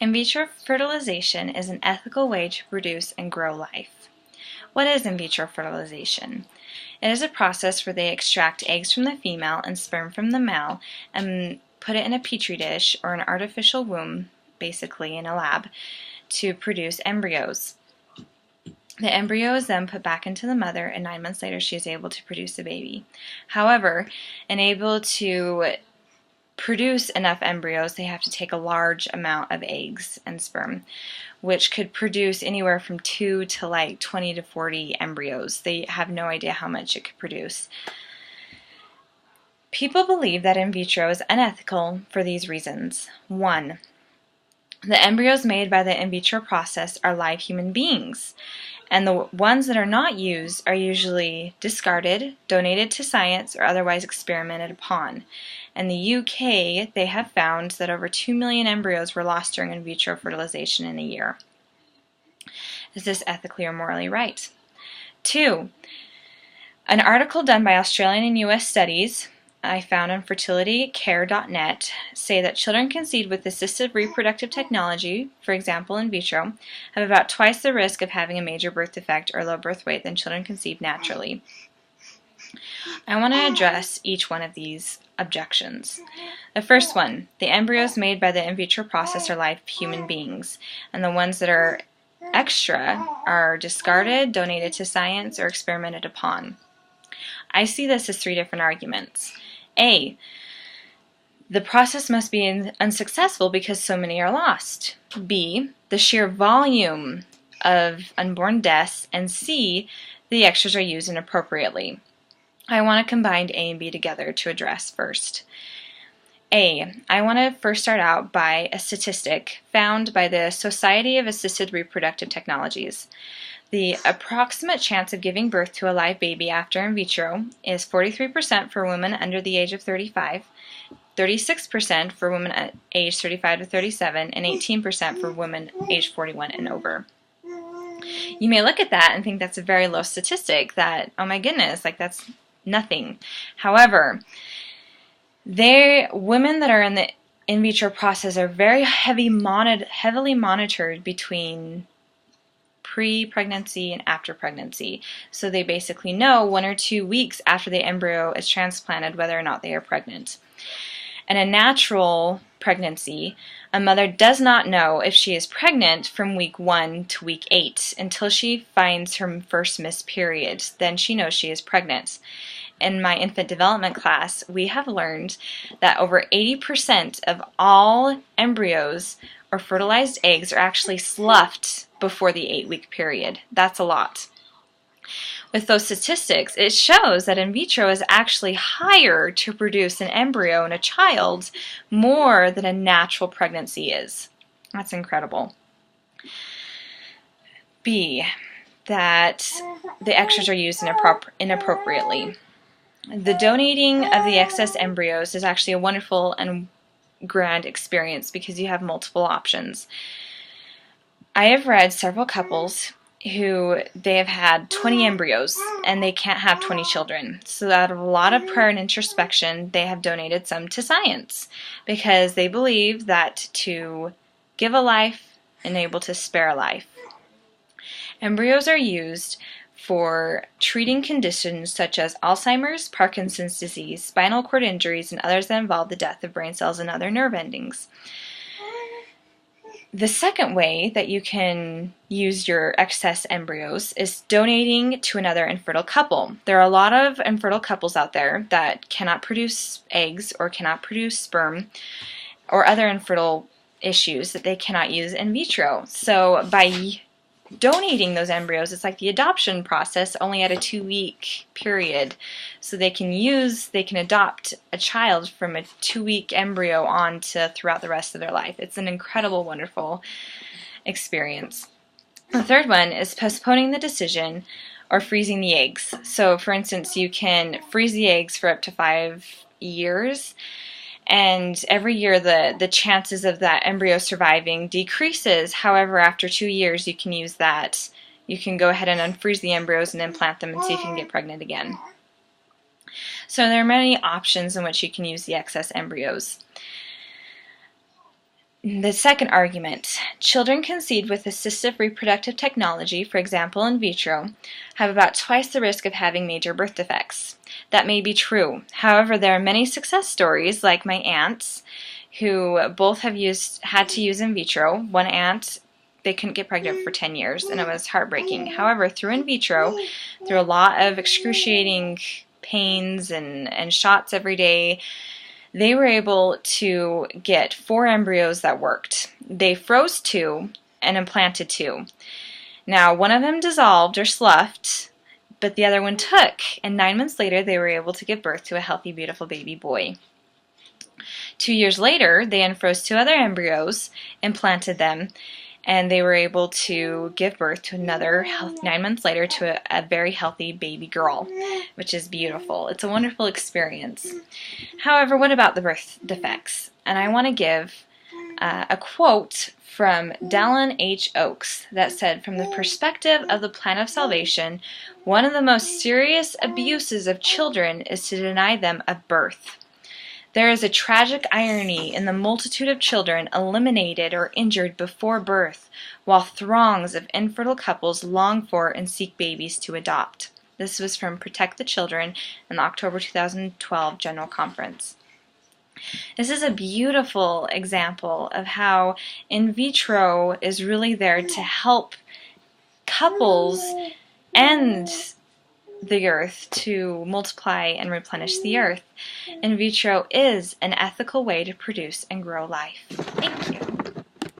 In vitro fertilization is an ethical way to produce and grow life. What is in vitro fertilization? It is a process where they extract eggs from the female and sperm from the male and put it in a petri dish or an artificial womb, basically in a lab, to produce embryos. The embryo is then put back into the mother, and 9 months later she is able to produce a baby. However, unable to produce enough embryos, they have to take a large amount of eggs and sperm, which could produce anywhere from 2 to like 20 to 40 embryos. They have no idea how much it could produce. People believe that in vitro is unethical for these reasons. 1. The embryos made by the in vitro process are live human beings, and the ones that are not used are usually discarded, donated to science, or otherwise experimented upon. In the UK, they have found that over 2 million embryos were lost during in vitro fertilization in a year. Is this ethically or morally right? 2. An article done by Australian and US studies I found on fertilitycare.net say that children conceived with assisted reproductive technology, for example in vitro, have about twice the risk of having a major birth defect or low birth weight than children conceived naturally. I want to address each one of these objections. The first one, the embryos made by the in vitro process are live human beings, and the ones that are extra are discarded, donated to science, or experimented upon. I see this as 3 different arguments. A, the process must be unsuccessful because so many are lost. B, the sheer volume of unborn deaths. And C, the extras are used inappropriately. I want to combine A and B together to address first. A, I want to first start out by a statistic found by the Society of Assisted Reproductive Technologies. The approximate chance of giving birth to a live baby after in vitro is 43% for women under the age of 35, 36% for women aged 35 to 37, and 18% for women aged 41 and over. You may look at that and think that's a very low statistic, that, oh my goodness, like that's nothing. However, women that are in the in vitro process are very heavily monitored between pre-pregnancy and after pregnancy. So they basically know 1 or 2 weeks after the embryo is transplanted whether or not they are pregnant. In a natural pregnancy, a mother does not know if she is pregnant from week 1 to week 8 until she finds her first missed period. Then she knows she is pregnant. In my infant development class, we have learned that over 80% of all embryos or fertilized eggs are actually sloughed before the 8-week period. That's a lot. With those statistics, it shows that in vitro is actually higher to produce an embryo in a child more than a natural pregnancy is. That's incredible. B, that the extras are used inappropriately. The donating of the excess embryos is actually a wonderful and grand experience because you have multiple options. I have read several couples who they have had 20 embryos and they can't have 20 children. So out of a lot of prayer and introspection, they have donated some to science because they believe that to give a life and able to spare a life. Embryos are used for treating conditions such as Alzheimer's, Parkinson's disease, spinal cord injuries, and others that involve the death of brain cells and other nerve endings. The second way that you can use your excess embryos is donating to another infertile couple. There are a lot of infertile couples out there that cannot produce eggs or cannot produce sperm or other infertile issues that they cannot use in vitro. So by donating those embryos, it's like the adoption process, only at a 2-week period. So they can adopt a child from a 2-week embryo on to throughout the rest of their life. It's an incredible, wonderful experience. The third one is postponing the decision or freezing the eggs. So for instance, you can freeze the eggs for up to 5 years, and every year the chances of that embryo surviving decreases. However, after 2 years you can use that. You can go ahead and unfreeze the embryos and implant them and see if you can get pregnant again. So there are many options in which you can use the excess embryos. The second argument, children conceived with assistive reproductive technology, for example in vitro, have about twice the risk of having major birth defects. That may be true. However, there are many success stories, like my aunts, who both have had to use in vitro. One aunt, they couldn't get pregnant for 10 years, and it was heartbreaking. However, through in vitro, through a lot of excruciating pains and shots every day, they were able to get 4 embryos that worked. They froze 2 and implanted 2. Now, one of them dissolved or sloughed, but the other one took, and 9 months later they were able to give birth to a healthy, beautiful baby boy. 2 years later, they unfroze 2 other embryos, implanted them, and they were able to give birth to another 9 months later to a very healthy baby girl, which is beautiful. It's a wonderful experience. However, what about the birth defects? And I want to give a quote from Dallin H. Oakes that said, "From the perspective of the plan of salvation, one of the most serious abuses of children is to deny them a birth. There is a tragic irony in the multitude of children eliminated or injured before birth, while throngs of infertile couples long for and seek babies to adopt." This was from Protect the Children in the October 2012 General Conference. This is a beautiful example of how in vitro is really there to help couples end the earth, to multiply and replenish the earth. In vitro is an ethical way to produce and grow life. Thank you.